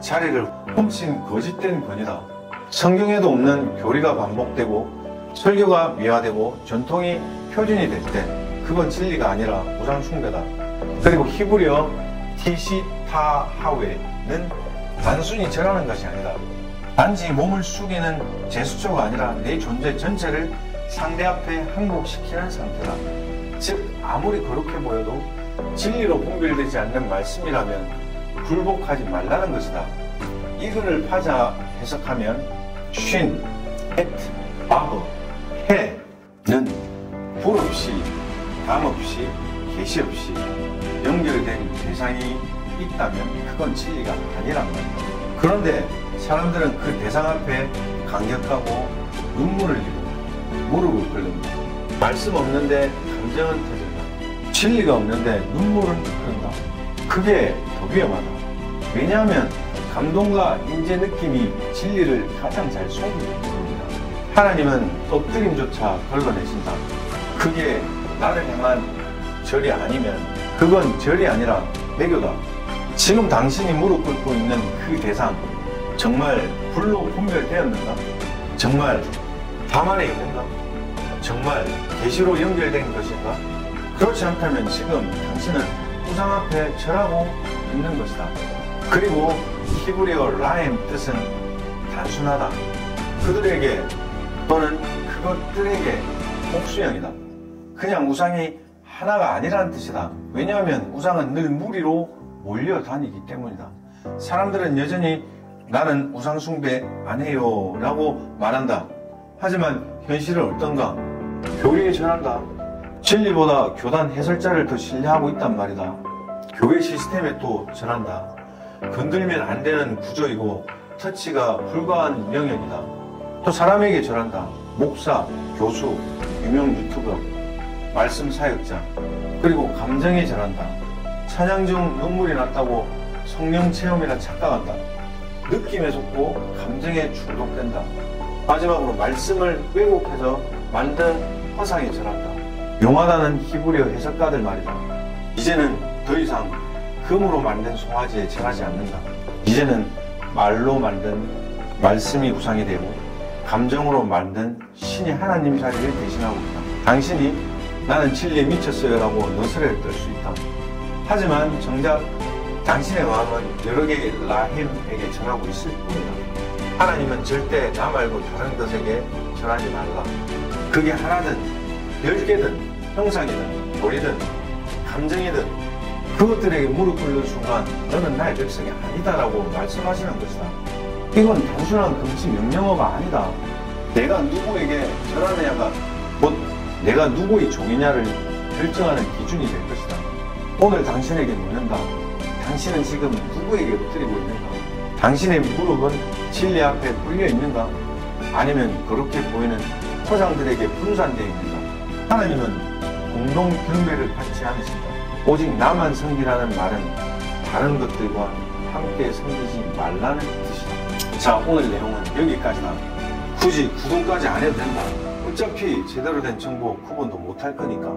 자리를 훔친 거짓된 권위다. 성경에도 없는 교리가 반복되고 설교가 미화되고 전통이 표준이 될 때 그건 진리가 아니라 우상 숭배다. 그리고 히브리어 티시타하웨는 단순히 절하는 것이 아니다. 단지 몸을 숙이는 제스처가 아니라 내 존재 전체를 상대 앞에 항복시키는 상태다. 즉 아무리 거룩해 보여도 진리로 분별되지 않는 말씀이라면 굴복하지 말라는 것이다. 이 글을 파자 해석하면 쉰, 헷, 바브, 해는 불 없이, 담 없이, 계시 없이 연결된 대상이 있다면 그건 진리가 아니란 말이다. 그런데 사람들은 그 대상 앞에 강력하고 눈물을 흘리고 무릎을 꿇는다. 말씀 없는데 감정은 터진다. 진리가 없는데 눈물은 흐른다. 그게 더 위험하다. 왜냐하면 감동과 인재 느낌이 진리를 가장 잘 속입니다. 하나님은 엎드림조차 걸러내신다. 그게 나를 향한 절이 아니면 그건 절이 아니라 매교다. 지금 당신이 무릎 꿇고 있는 그 대상 정말 불로 분별되었는가? 정말 담 안에 있는가? 정말 계시로 연결된 것인가? 그렇지 않다면 지금 당신은 우상 앞에 절하고 있는 것이다. 그리고 히브리어 라임 뜻은 단순하다. 그들에게 또는 그것들에게 복수형이다. 그냥 우상이 하나가 아니라는 뜻이다. 왜냐하면 우상은 늘 무리로 몰려다니기 때문이다. 사람들은 여전히 나는 우상 숭배 안 해요 라고 말한다. 하지만 현실은 어떤가? 교리에 전한다. 진리보다 교단 해설자를 더 신뢰하고 있단 말이다. 교회 시스템에 또 전한다. 건들면 안 되는 구조이고 터치가 불가한 영역이다. 또 사람에게 전한다. 목사, 교수, 유명 유튜버, 말씀 사역자, 그리고 감정에 전한다. 찬양 중 눈물이 났다고 성령 체험이라 착각한다. 느낌에 속고 감정에 중독된다. 마지막으로 말씀을 왜곡해서 만든 허상에 절한다. 용하다는 히브리어 해석가들 말이다. 이제는 더 이상 금으로 만든 송아지에 절하지 않는다. 이제는 말로 만든 말씀이 우상이 되고 감정으로 만든 신이 하나님 자리를 대신하고 있다. 당신이 나는 진리에 미쳤어요 라고 너스레를 떨 수 있다. 하지만 정작 당신의 마음은 여러 개의 라힘에게 절하고 있을 뿐이다. 하나님은 절대 나 말고 다른 것에게 절하지 말라. 그게 하나든 10개든 형상이든 돌이든 감정이든 그것들에게 무릎 꿇는 순간 너는 나의 백성이 아니다라고 말씀하시는 것이다. 이건 단순한 금지 명령어가 아니다. 내가 누구에게 절하느냐가 곧 내가 누구의 종이냐를 결정하는 기준이 될 것이다. 오늘 당신에게 묻는다. 당신은 지금 누구에게 엎드리고 있는가? 당신의 무릎은 진리 앞에 꿇려 있는가? 아니면 그렇게 보이는 포장들에게 분산되어 있는가? 하나님은 공동 경배를 받지 않으신다. 오직 나만 섬기라는 말은 다른 것들과 함께 섬기지 말라는 뜻이다. 자, 오늘 내용은 여기까지다. 굳이 구독까지 안 해도 된다. 어차피 제대로 된 정보 구분도 못할 거니까.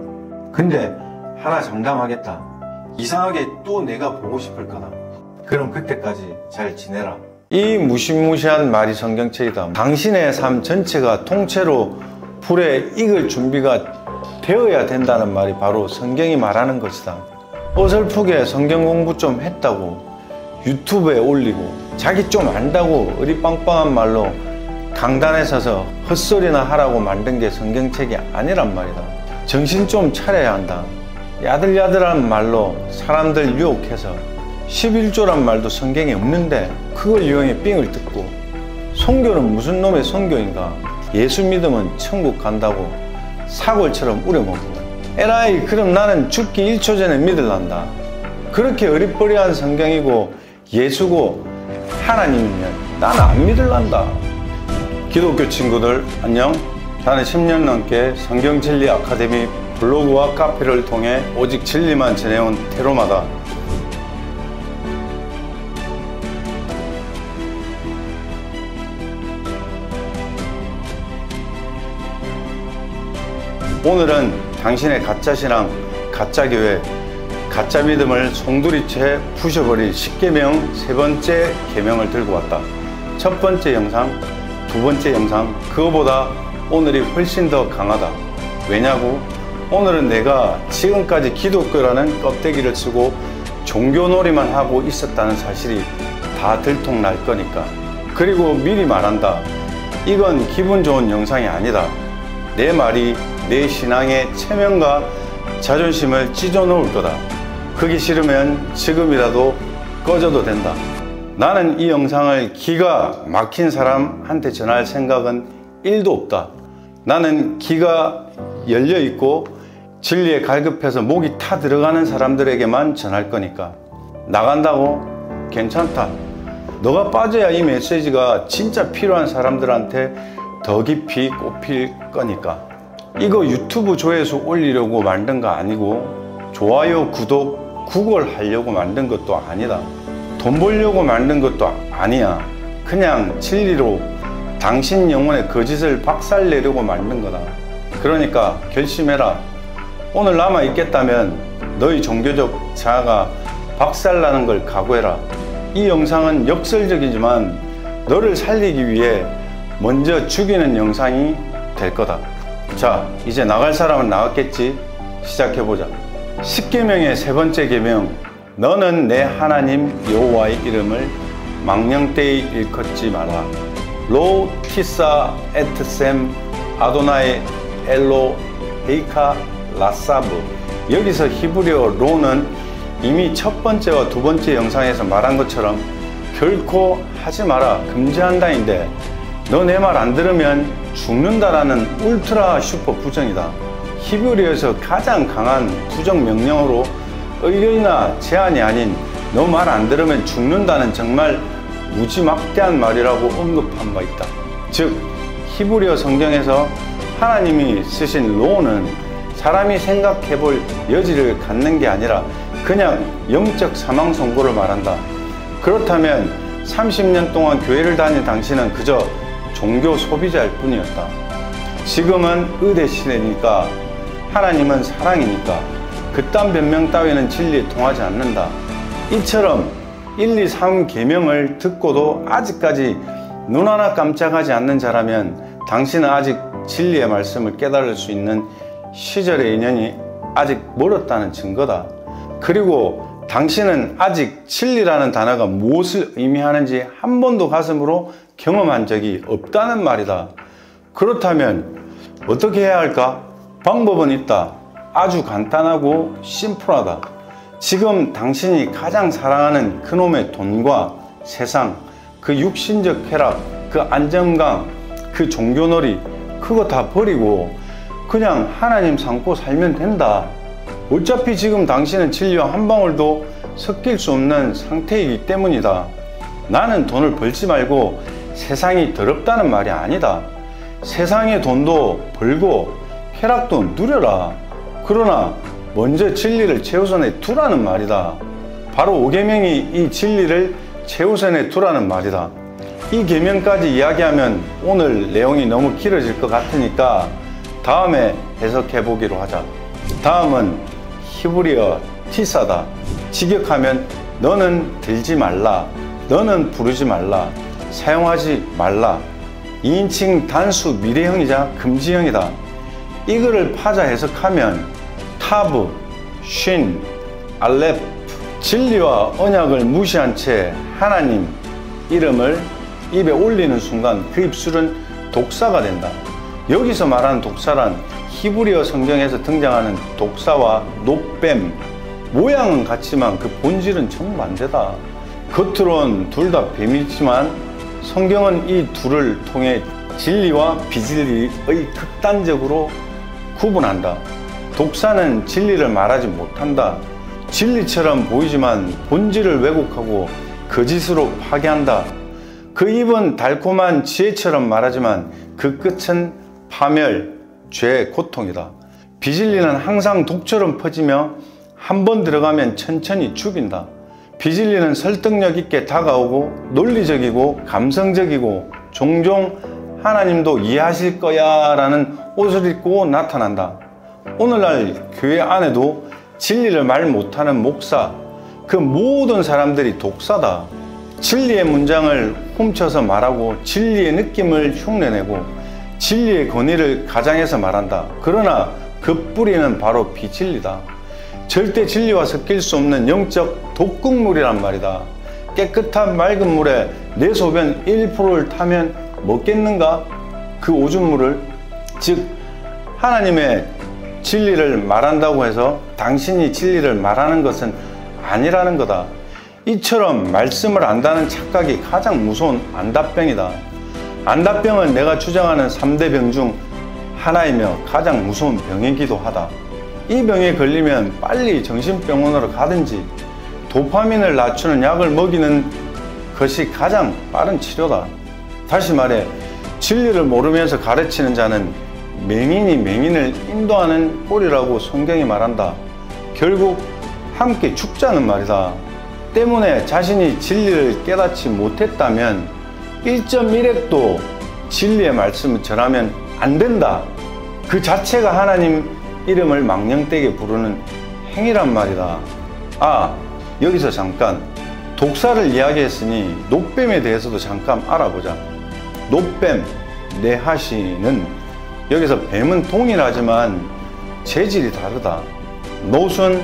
근데 하나 장담하겠다. 이상하게 또 내가 보고 싶을 거다. 그럼 그때까지 잘 지내라. 이 무시무시한 말이 성경책이다. 당신의 삶 전체가 통째로 불에 익을 준비가 되어야 된다는 말이 바로 성경이 말하는 것이다. 어설프게 성경 공부 좀 했다고 유튜브에 올리고 자기 좀 안다고 어리빵빵한 말로 강단에 서서 헛소리나 하라고 만든 게 성경책이 아니란 말이다. 정신 좀 차려야 한다. 야들야들한 말로 사람들 유혹해서 11조란 말도 성경에 없는데 그걸 이용해 삥을 뜯고 선교는 무슨 놈의 선교인가? 예수 믿으면 천국 간다고 사골처럼 우려먹고 에라이 그럼 나는 죽기 1초 전에 믿을란다. 그렇게 어리버리한 성경이고 예수고 하나님이면 나는 안 믿을란다. 기독교 친구들 안녕. 나는 10년 넘게 성경진리 아카데미 블로그와 카페를 통해 오직 진리만 전해온 테로마다. 오늘은 당신의 가짜신앙, 가짜교회, 가짜 믿음을 송두리째 부셔버릴 십계명 세 번째 계명을 들고 왔다. 첫 번째 영상, 두 번째 영상, 그거보다 오늘이 훨씬 더 강하다. 왜냐고? 오늘은 내가 지금까지 기독교라는 껍데기를 쓰고 종교놀이만 하고 있었다는 사실이 다 들통날 거니까. 그리고 미리 말한다. 이건 기분 좋은 영상이 아니다. 내 말이 내 신앙의 체면과 자존심을 찢어 놓을 거다. 그기 싫으면 지금이라도 꺼져도 된다. 나는 이 영상을 기가 막힌 사람한테 전할 생각은 1도 없다. 나는 기가 열려있고 진리에 갈급해서 목이 타 들어가는 사람들에게만 전할 거니까. 나간다고? 괜찮다. 너가 빠져야 이 메시지가 진짜 필요한 사람들한테 더 깊이 꼽힐 거니까. 이거 유튜브 조회수 올리려고 만든 거 아니고, 좋아요, 구독, 구걸 하려고 만든 것도 아니다. 돈 벌려고 만든 것도 아니야. 그냥 진리로 당신 영혼의 거짓을 박살내려고 만든 거다. 그러니까 결심해라. 오늘 남아있겠다면 너희 종교적 자아가 박살나는 걸 각오해라. 이 영상은 역설적이지만 너를 살리기 위해 먼저 죽이는 영상이 될 거다. 자, 이제 나갈 사람은 나갔겠지? 시작해보자. 십계명의 세 번째 계명, 너는 내 하나님 여호와의 이름을 망령되이 일컫지 마라. 로 티사 에트셈 아도나이 엘로 헤이카 라사브. 여기서 히브리어 로는 이미 첫 번째와 두 번째 영상에서 말한 것처럼 결코 하지 마라, 금지한다인데, 너 내 말 안 들으면 죽는다라는 울트라 슈퍼 부정이다. 히브리어에서 가장 강한 부정 명령어로 의견이나 제안이 아닌 너 말 안 들으면 죽는다는 정말 무지막대한 말이라고 언급한 바 있다. 즉, 히브리어 성경에서 하나님이 쓰신 로는 사람이 생각해 볼 여지를 갖는 게 아니라 그냥 영적 사망 선고를 말한다. 그렇다면 30년 동안 교회를 다닌 당신은 그저 종교 소비자일 뿐이었다. 지금은 의대 시대니까, 하나님은 사랑이니까 그딴 변명 따위는 진리에 통하지 않는다. 이처럼 1, 2, 3 계명을 듣고도 아직까지 눈 하나 깜짝하지 않는 자라면 당신은 아직 진리의 말씀을 깨달을 수 있는 시절의 인연이 아직 멀었다는 증거다. 그리고 당신은 아직 진리라는 단어가 무엇을 의미하는지 한 번도 가슴으로 경험한 적이 없다는 말이다. 그렇다면 어떻게 해야 할까? 방법은 있다. 아주 간단하고 심플하다. 지금 당신이 가장 사랑하는 그놈의 돈과 세상, 그 육신적 쾌락, 그 안정감, 그 종교놀이, 그거 다 버리고 그냥 하나님 삼고 살면 된다. 어차피 지금 당신은 진리와 한 방울도 섞일 수 없는 상태이기 때문이다. 나는 돈을 벌지 말고 세상이 더럽다는 말이 아니다. 세상의 돈도 벌고 쾌락도 누려라. 그러나 먼저 진리를 최우선에 두라는 말이다. 바로 5계명이 이 진리를 최우선에 두라는 말이다. 이 계명까지 이야기하면 오늘 내용이 너무 길어질 것 같으니까 다음에 해석해 보기로 하자. 다음은 히브리어 티사다. 직역하면 너는 들지 말라, 너는 부르지 말라, 사용하지 말라. 2인칭 단수 미래형이자 금지형이다. 이거를 파자 해석하면 타브, 쉰, 알렙, 진리와 언약을 무시한 채 하나님 이름을 입에 올리는 순간 그 입술은 독사가 된다. 여기서 말하는 독사란 히브리어 성경에서 등장하는 독사와 노뱀, 모양은 같지만 그 본질은 정반대다. 겉으론 둘 다 뱀이지만 성경은 이 둘을 통해 진리와 비진리의 극단적으로 구분한다. 독사는 진리를 말하지 못한다. 진리처럼 보이지만 본질을 왜곡하고 거짓으로 파괴한다. 그 입은 달콤한 지혜처럼 말하지만 그 끝은 파멸, 죄, 고통이다. 비진리는 항상 독처럼 퍼지며 한 번 들어가면 천천히 죽인다. 비진리는 설득력 있게 다가오고 논리적이고 감성적이고 종종 하나님도 이해하실 거야 라는 옷을 입고 나타난다. 오늘날 교회 안에도 진리를 말 못하는 목사, 그 모든 사람들이 독사다. 진리의 문장을 훔쳐서 말하고 진리의 느낌을 흉내내고 진리의 권위를 가장해서 말한다. 그러나 그 뿌리는 바로 비진리다. 절대 진리와 섞일 수 없는 영적 독극물이란 말이다. 깨끗한 맑은 물에 내 소변 1%를 타면 먹겠는가? 그 오줌물을. 즉 하나님의 진리를 말한다고 해서 당신이 진리를 말하는 것은 아니라는 거다. 이처럼 말씀을 안다는 착각이 가장 무서운 안다병이다. 안다병은 내가 주장하는 3대 병 중 하나이며 가장 무서운 병이기도 하다. 이 병에 걸리면 빨리 정신병원으로 가든지 도파민을 낮추는 약을 먹이는 것이 가장 빠른 치료다. 다시 말해 진리를 모르면서 가르치는 자는 맹인이 맹인을 인도하는 꼴이라고 성경이 말한다. 결국 함께 죽자는 말이다. 때문에 자신이 진리를 깨닫지 못했다면 1.1핵도 진리의 말씀을 전하면 안 된다. 그 자체가 하나님 이름을 망령되게 부르는 행위란 말이다. 아, 여기서 잠깐 독사를 이야기했으니 노뱀에 대해서도 잠깐 알아보자. 노뱀, 네하시는 여기서 뱀은 동일하지만 재질이 다르다. 노순,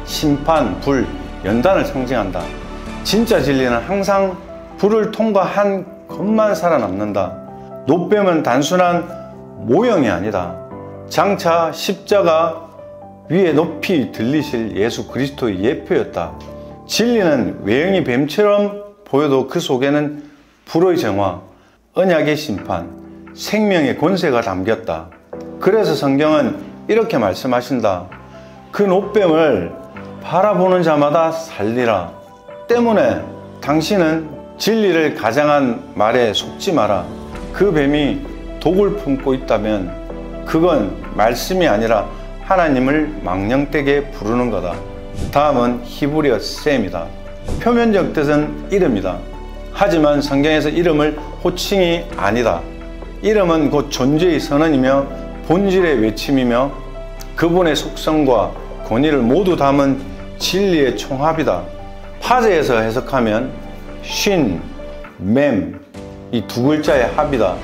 심판, 불, 연단을 상징한다. 진짜 진리는 항상 불을 통과한 것만 살아남는다. 노뱀은 단순한 모형이 아니다. 장차 십자가 위에 높이 들리실 예수 그리스도의 예표였다. 진리는 외형이 뱀처럼 보여도 그 속에는 불의 정화, 언약의 심판, 생명의 권세가 담겼다. 그래서 성경은 이렇게 말씀하신다. 그 노뱀을 바라보는 자마다 살리라. 때문에 당신은 진리를 가장한 말에 속지 마라. 그 뱀이 독을 품고 있다면 그건 말씀이 아니라 하나님을 망령되게 부르는 거다. 다음은 히브리어 셈이다. 표면적 뜻은 이름이다. 하지만 성경에서 이름을 호칭이 아니다. 이름은 곧 존재의 선언이며 본질의 외침이며 그분의 속성과 권위를 모두 담은 진리의 총합이다. 파제에서 해석하면 신, 맴, 이 두 글자의 합이다.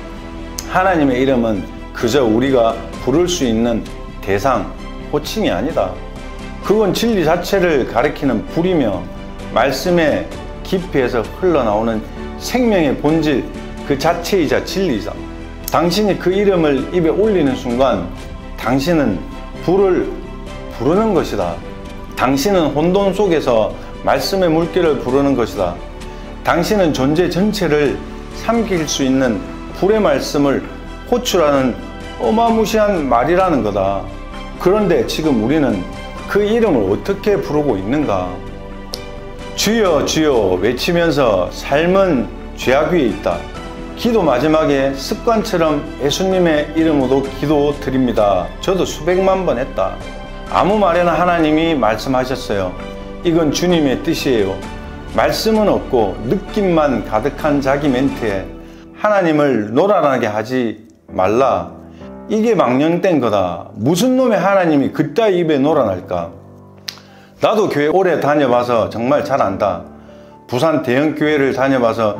하나님의 이름은 그저 우리가 부를 수 있는 대상, 호칭이 아니다. 그건 진리 자체를 가리키는 불이며 말씀의 깊이에서 흘러나오는 생명의 본질 그 자체이자 진리이다. 당신이 그 이름을 입에 올리는 순간 당신은 불을 부르는 것이다. 당신은 혼돈 속에서 말씀의 물결을 부르는 것이다. 당신은 존재 전체를 삼킬 수 있는 불의 말씀을 호출하는 어마무시한 말이라는 거다. 그런데 지금 우리는 그 이름을 어떻게 부르고 있는가? 주여 주여 외치면서 삶은 죄악 위에 있다. 기도 마지막에 습관처럼 예수님의 이름으로 기도 드립니다. 저도 수백만 번 했다. 아무 말에나 하나님이 말씀하셨어요. 이건 주님의 뜻이에요. 말씀은 없고 느낌만 가득한 자기 멘트에 하나님을 놀아나게 하지 말라. 이게 망령된 거다. 무슨 놈의 하나님이 그따위 입에 놀아날까? 나도 교회 오래 다녀봐서 정말 잘 안다. 부산 대형교회를 다녀봐서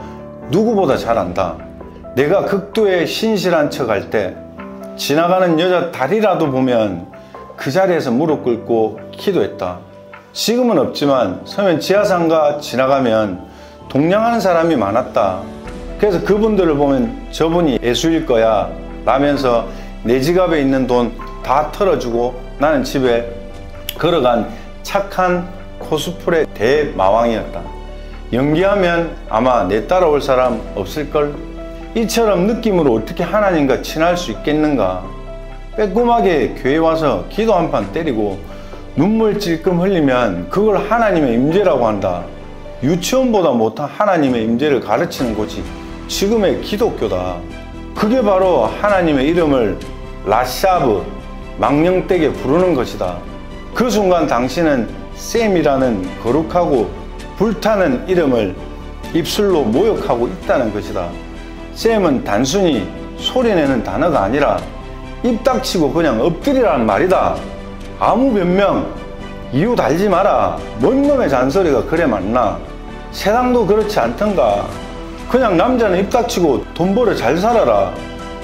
누구보다 잘 안다. 내가 극도의 신실한 척 할 때 지나가는 여자 다리라도 보면 그 자리에서 무릎 꿇고 기도했다. 지금은 없지만 서면 지하상가 지나가면 동냥하는 사람이 많았다. 그래서 그분들을 보면 저분이 예수일 거야 라면서 내 지갑에 있는 돈 다 털어주고 나는 집에 걸어간 착한 코스프레 대마왕이었다. 연기하면 아마 내 따라올 사람 없을걸? 이처럼 느낌으로 어떻게 하나님과 친할 수 있겠는가? 빼꼼하게 교회 와서 기도 한 판 때리고 눈물 찔끔 흘리면 그걸 하나님의 임재라고 한다. 유치원보다 못한 하나님의 임재를 가르치는 곳이 지금의 기독교다. 그게 바로 하나님의 이름을 라샤브, 망령되게 부르는 것이다. 그 순간 당신은 셈이라는 거룩하고 불타는 이름을 입술로 모욕하고 있다는 것이다. 셈은 단순히 소리내는 단어가 아니라 입 닥치고 그냥 엎드리라는 말이다. 아무 변명, 이유 달지 마라. 뭔 놈의 잔소리가 그래 맞나? 세상도 그렇지 않던가. 그냥 남자는 입 닥치고 돈 벌어 잘 살아라.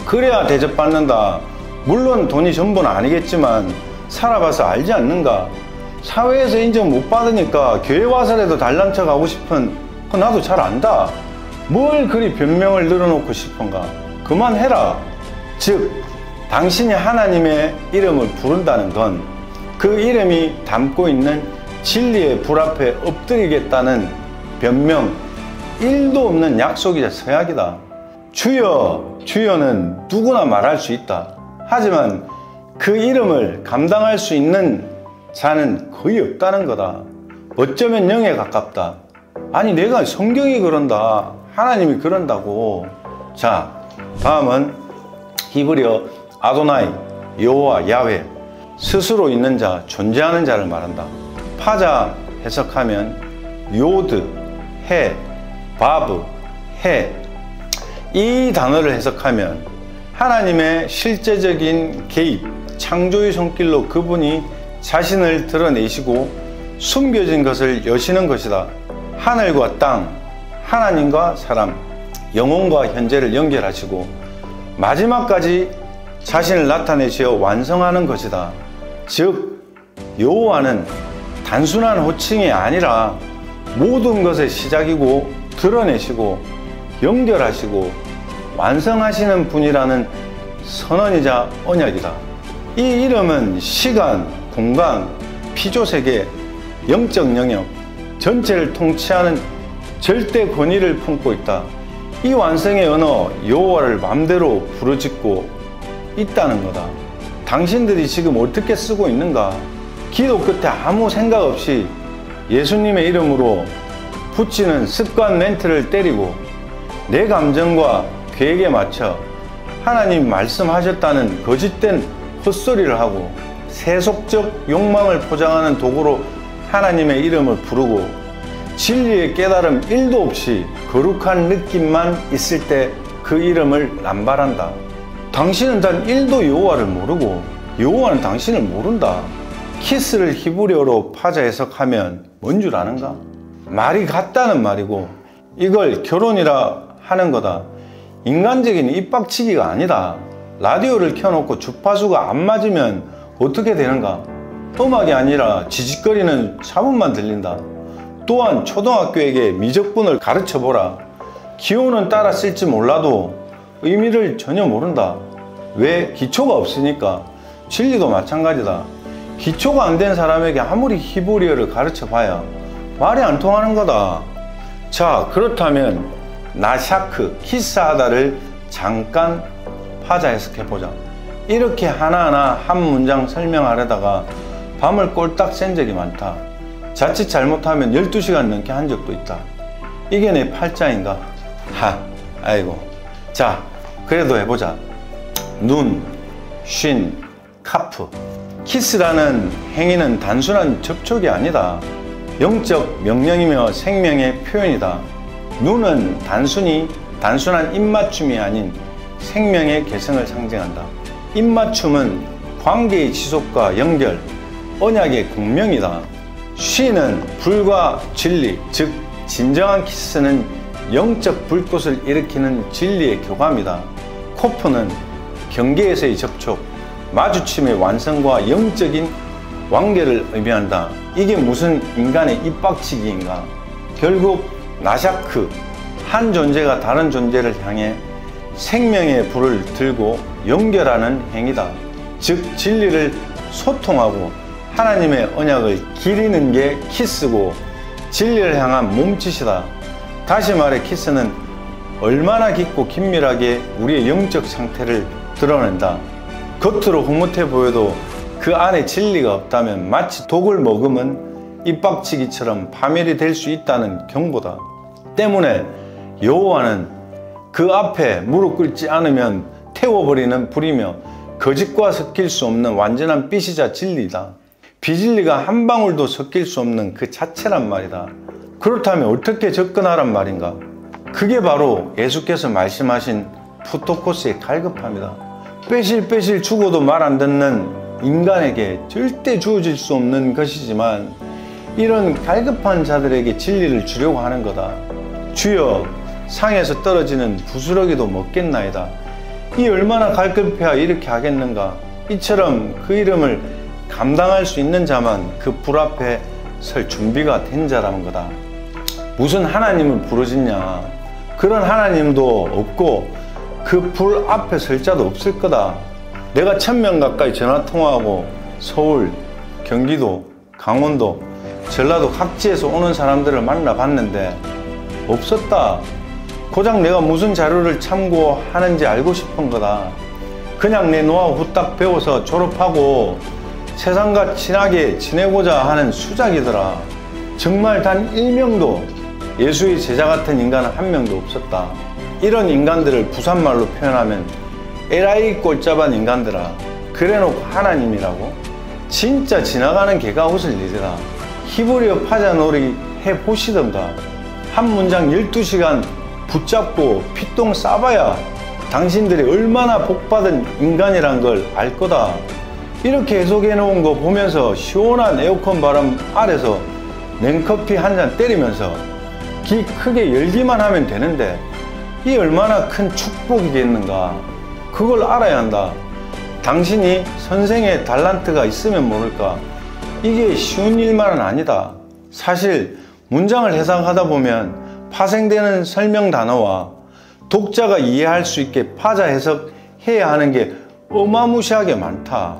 그래야 대접받는다. 물론 돈이 전부는 아니겠지만 살아봐서 알지 않는가? 사회에서 인정 못 받으니까 교회 와서라도 달란 척 하고 싶은 그 나도 잘 안다. 뭘 그리 변명을 늘어놓고 싶은가? 그만해라. 즉 당신이 하나님의 이름을 부른다는 건 그 이름이 담고 있는 진리의 불 앞에 엎드리겠다는 변명 1도 없는 약속이자 서약이다. 주여, 주여는 누구나 말할 수 있다. 하지만 그 이름을 감당할 수 있는 자는 거의 없다는 거다. 어쩌면 0에 가깝다. 아니 내가 성경이 그런다. 하나님이 그런다고. 자, 다음은 히브리어 아도나이, 여호와, 야훼, 스스로 있는 자, 존재하는 자를 말한다. 파자 해석하면 요드, 해, 바브, 해. 이 단어를 해석하면 하나님의 실제적인 개입, 창조의 손길로 그분이 자신을 드러내시고 숨겨진 것을 여시는 것이다. 하늘과 땅, 하나님과 사람, 영혼과 현재를 연결하시고 마지막까지 자신을 나타내시어 완성하는 것이다. 즉 여호와는 단순한 호칭이 아니라 모든 것의 시작이고 드러내시고 연결하시고 완성하시는 분이라는 선언이자 언약이다. 이 이름은 시간, 공간, 피조세계, 영적 영역 전체를 통치하는 절대 권위를 품고 있다. 이 완성의 언어 여호와를 맘대로 부르짖고 있다는 거다. 당신들이 지금 어떻게 쓰고 있는가? 기도 끝에 아무 생각 없이 예수님의 이름으로 붙이는 습관 멘트를 때리고 내 감정과 계획에 맞춰 하나님 말씀하셨다는 거짓된 헛소리를 하고 세속적 욕망을 포장하는 도구로 하나님의 이름을 부르고 진리의 깨달음 1도 없이 거룩한 느낌만 있을 때 그 이름을 남발한다. 당신은 단 1도 여호와를 모르고 여호와는 당신을 모른다. 키스를 히브리어로 파자 해석하면 뭔 줄 아는가? 말이 같다는 말이고 이걸 결혼이라 하는 거다. 인간적인 입박치기가 아니다. 라디오를 켜놓고 주파수가 안 맞으면 어떻게 되는가? 음악이 아니라 지직거리는 사문만 들린다. 또한 초등학교에게 미적분을 가르쳐보라. 기호는 따라 쓸지 몰라도 의미를 전혀 모른다. 왜? 기초가 없으니까. 진리도 마찬가지다. 기초가 안 된 사람에게 아무리 히브리어를 가르쳐봐야 말이 안 통하는 거다. 자, 그렇다면 나샤크, 키스하다를 잠깐 파자 해석해보자. 이렇게 하나하나 한 문장 설명하려다가 밤을 꼴딱 샌 적이 많다. 자칫 잘못하면 12시간 넘게 한 적도 있다. 이게 내 팔자인가? 아이고. 자, 그래도 해보자. 눈, 쉰, 카프. 키스라는 행위는 단순한 접촉이 아니다. 영적 명령이며 생명의 표현이다. 눈은 단순한 입맞춤이 아닌 생명의 개성을 상징한다. 입맞춤은 관계의 지속과 연결, 언약의 공명이다. 쉬는 불과 진리, 즉 진정한 키스는 영적 불꽃을 일으키는 진리의 교감이다. 코프는 경계에서의 접촉, 마주침의 완성과 영적인 완결을 의미한다. 이게 무슨 인간의 입박치기인가? 결국 나샤크, 한 존재가 다른 존재를 향해 생명의 불을 들고 연결하는 행위다. 즉 진리를 소통하고 하나님의 언약을 기리는 게 키스고 진리를 향한 몸짓이다. 다시 말해 키스는 얼마나 깊고 긴밀하게 우리의 영적 상태를 드러낸다. 겉으로 흐뭇해 보여도 그 안에 진리가 없다면 마치 독을 머금은 입박치기처럼 파멸이 될 수 있다는 경고다. 때문에 여호와는 그 앞에 무릎 꿇지 않으면 태워버리는 불이며 거짓과 섞일 수 없는 완전한 빛이자 진리다. 비진리가 한 방울도 섞일 수 없는 그 자체란 말이다. 그렇다면 어떻게 접근하란 말인가? 그게 바로 예수께서 말씀하신 푸토코스의 갈급함이다. 빼실빼실 죽어도 말 안 듣는 인간에게 절대 주어질 수 없는 것이지만 이런 갈급한 자들에게 진리를 주려고 하는 거다. 주여, 상에서 떨어지는 부스러기도 먹겠나이다. 이 얼마나 갈급해야 이렇게 하겠는가. 이처럼 그 이름을 감당할 수 있는 자만 그 불 앞에 설 준비가 된 자라는 거다. 무슨 하나님을 부르짖냐. 그런 하나님도 없고 그 불 앞에 설 자도 없을 거다. 내가 1000명 가까이 전화통화하고 서울, 경기도, 강원도, 전라도 각지에서 오는 사람들을 만나봤는데 없었다. 고작 내가 무슨 자료를 참고하는지 알고 싶은 거다. 그냥 내 노하우 후딱 배워서 졸업하고 세상과 친하게 지내고자 하는 수작이더라. 정말 단 1명도 예수의 제자 같은 인간은 한 명도 없었다. 이런 인간들을 부산말로 표현하면 에라이 꼴짜반 인간들아. 그래놓고 하나님이라고? 진짜 지나가는 개가 웃을 일이다. 히브리어 파자놀이 해보시던가. 한 문장 12시간 붙잡고 피똥 싸봐야 당신들이 얼마나 복받은 인간이란 걸 알 거다. 이렇게 해석해 놓은 거 보면서 시원한 에어컨 바람 아래서 냉커피 한 잔 때리면서 귀 크게 열기만 하면 되는데 이 얼마나 큰 축복이겠는가. 그걸 알아야 한다. 당신이 선생의 달란트가 있으면 모를까. 이게 쉬운 일만은 아니다. 사실 문장을 해석하다 보면 파생되는 설명 단어와 독자가 이해할 수 있게 파자 해석해야 하는 게 어마무시하게 많다.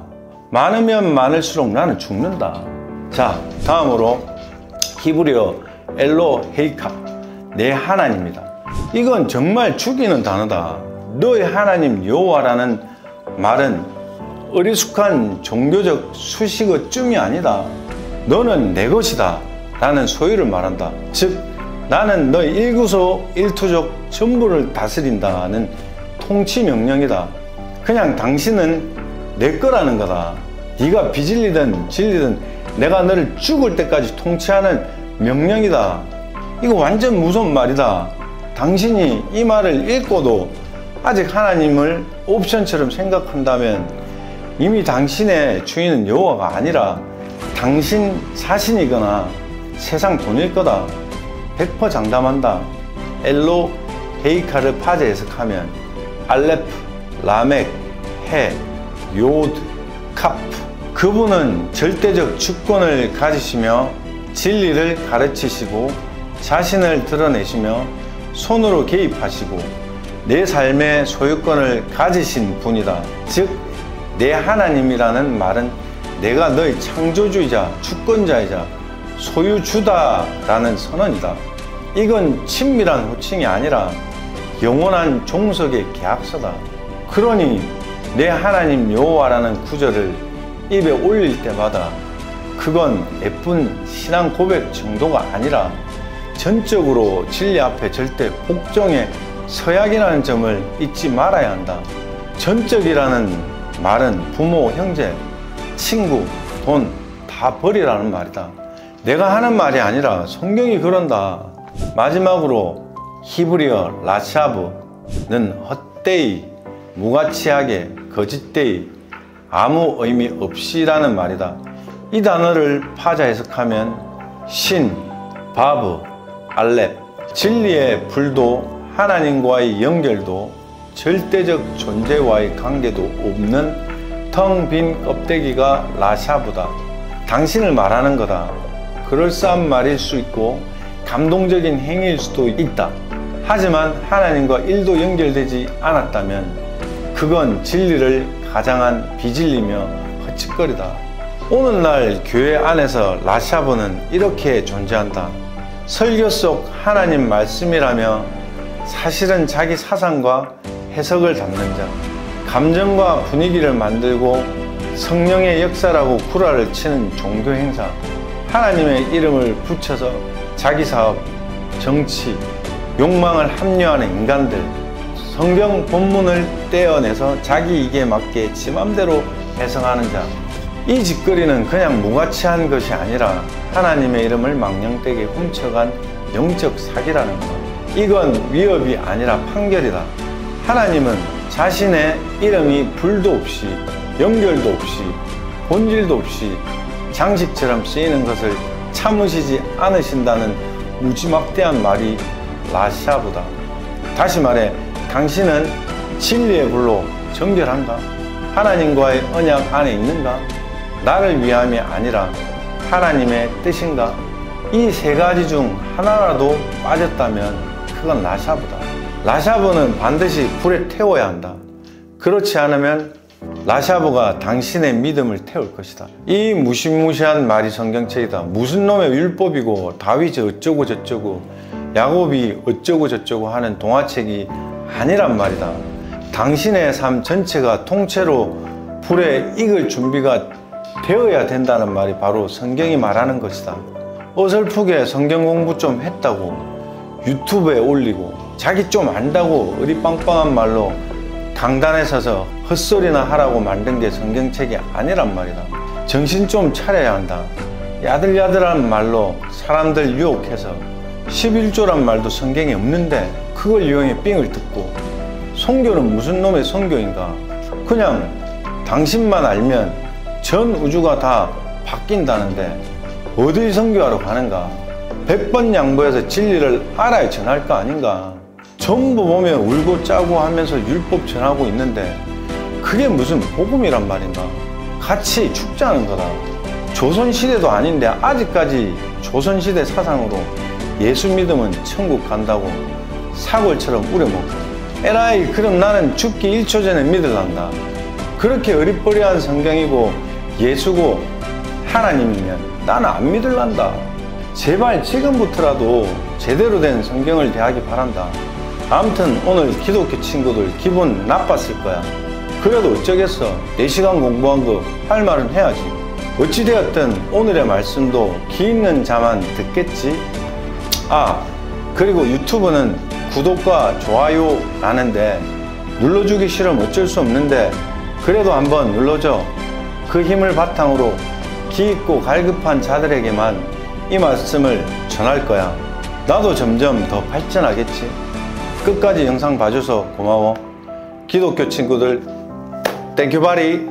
많으면 많을수록 나는 죽는다. 자, 다음으로 히브리어 엘로헤이카, 내 하나님이다. 이건 정말 죽이는 단어다. 너의 하나님 여호와라는 말은 어리숙한 종교적 수식어쯤이 아니다. 너는 내 것이다 라는 소유를 말한다. 즉 나는 너의 일구소 일투족 전부를 다스린다는 통치 명령이다. 그냥 당신은 내 거라는 거다. 네가 비질리든 질리든 내가 너를 죽을 때까지 통치하는 명령이다. 이거 완전 무서운 말이다. 당신이 이 말을 읽고도 아직 하나님을 옵션처럼 생각한다면 이미 당신의 주인은 여호와가 아니라 당신 자신이거나 세상 돈일 거다. 100% 장담한다. 엘로헤이카를 파제 해석하면 알레프, 라멕, 해, 요드, 카프. 그분은 절대적 주권을 가지시며 진리를 가르치시고 자신을 드러내시며 손으로 개입하시고 내 삶의 소유권을 가지신 분이다. 즉 내 하나님이라는 말은 내가 너의 창조주이자 주권자이자 소유주다라는 선언이다. 이건 친밀한 호칭이 아니라 영원한 종속의 계약서다. 그러니 내 하나님 여호와라는 구절을 입에 올릴 때마다 그건 예쁜 신앙 고백 정도가 아니라 전적으로 진리 앞에 절대 복종의 서약이라는 점을 잊지 말아야 한다. 전적이라는 말은 부모, 형제, 친구, 돈 다 버리라는 말이다. 내가 하는 말이 아니라 성경이 그런다. 마지막으로 히브리어 라샤브는 헛되이, 무가치하게, 거짓되이, 아무 의미 없이라는 말이다. 이 단어를 파자 해석하면 신, 바브, 알렙, 진리의 불도 하나님과의 연결도 절대적 존재와의 관계도 없는 텅 빈 껍데기가 라샤브다. 당신을 말하는 거다. 그럴싸한 말일 수 있고 감동적인 행위일 수도 있다. 하지만 하나님과 일도 연결되지 않았다면 그건 진리를 가장한 비진리며 헛짓거리다. 오늘날 교회 안에서 라샤브는 이렇게 존재한다. 설교 속 하나님 말씀이라며 사실은 자기 사상과 해석을 담는 자, 감정과 분위기를 만들고 성령의 역사라고 구라를 치는 종교 행사, 하나님의 이름을 붙여서 자기 사업, 정치, 욕망을 합리화하는 인간들, 성경 본문을 떼어내서 자기 이익에 맞게 지 맘대로 해석하는 자. 이 짓거리는 그냥 무가치한 것이 아니라 하나님의 이름을 망령되게 훔쳐간 영적 사기라는 것. 이건 위협이 아니라 판결이다. 하나님은 자신의 이름이 불도 없이 연결도 없이 본질도 없이 장식처럼 쓰이는 것을 참으시지 않으신다는 무지막대한 말이 라샤브다. 다시 말해, 당신은 진리의 불로 정결한가? 하나님과의 언약 안에 있는가? 나를 위함이 아니라 하나님의 뜻인가? 이 세 가지 중 하나라도 빠졌다면 그건 라샤브다. 라샤브는 반드시 불에 태워야 한다. 그렇지 않으면 라샤브가 당신의 믿음을 태울 것이다. 이 무시무시한 말이 성경책이다. 무슨 놈의 율법이고 다윗이 어쩌고 저쩌고 야곱이 어쩌고 저쩌고 하는 동화책이 아니란 말이다. 당신의 삶 전체가 통째로 불에 익을 준비가 되어야 된다는 말이 바로 성경이 말하는 것이다. 어설프게 성경 공부 좀 했다고 유튜브에 올리고 자기 좀 안다고 의리빵빵한 말로 강단에 서서 헛소리나 하라고 만든 게 성경책이 아니란 말이다. 정신 좀 차려야 한다. 야들야들한 말로 사람들 유혹해서 11조란 말도 성경에 없는데 그걸 이용해 삥을 뜯고, 선교는 무슨 놈의 선교인가? 그냥 당신만 알면 전 우주가 다 바뀐다는데 어딜 선교하러 가는가? 100번 양보해서 진리를 알아야 전할 거 아닌가? 전부 보면 울고 짜고 하면서 율법 전하고 있는데 그게 무슨 복음이란 말인가? 같이 죽자는 거다. 조선시대도 아닌데 아직까지 조선시대 사상으로 예수 믿으면 천국 간다고 사골처럼 우려먹고, 에라이 그럼 나는 죽기 1초 전에 믿을란다. 그렇게 어리버리한 성경이고 예수고 하나님이면 나는 안 믿을란다. 제발 지금부터라도 제대로 된 성경을 대하기 바란다. 아무튼 오늘 기독교 친구들 기분 나빴을 거야. 그래도 어쩌겠어. 4시간 공부한 거 할 말은 해야지. 어찌되었든 오늘의 말씀도 귀 있는 자만 듣겠지. 그리고 유튜브는 구독과 좋아요 라는데 눌러주기 싫으면 어쩔 수 없는데 그래도 한번 눌러줘. 그 힘을 바탕으로 기 있고 갈급한 자들에게만 이 말씀을 전할 거야. 나도 점점 더 발전하겠지. 끝까지 영상 봐줘서 고마워. 기독교 친구들, 땡큐 바리.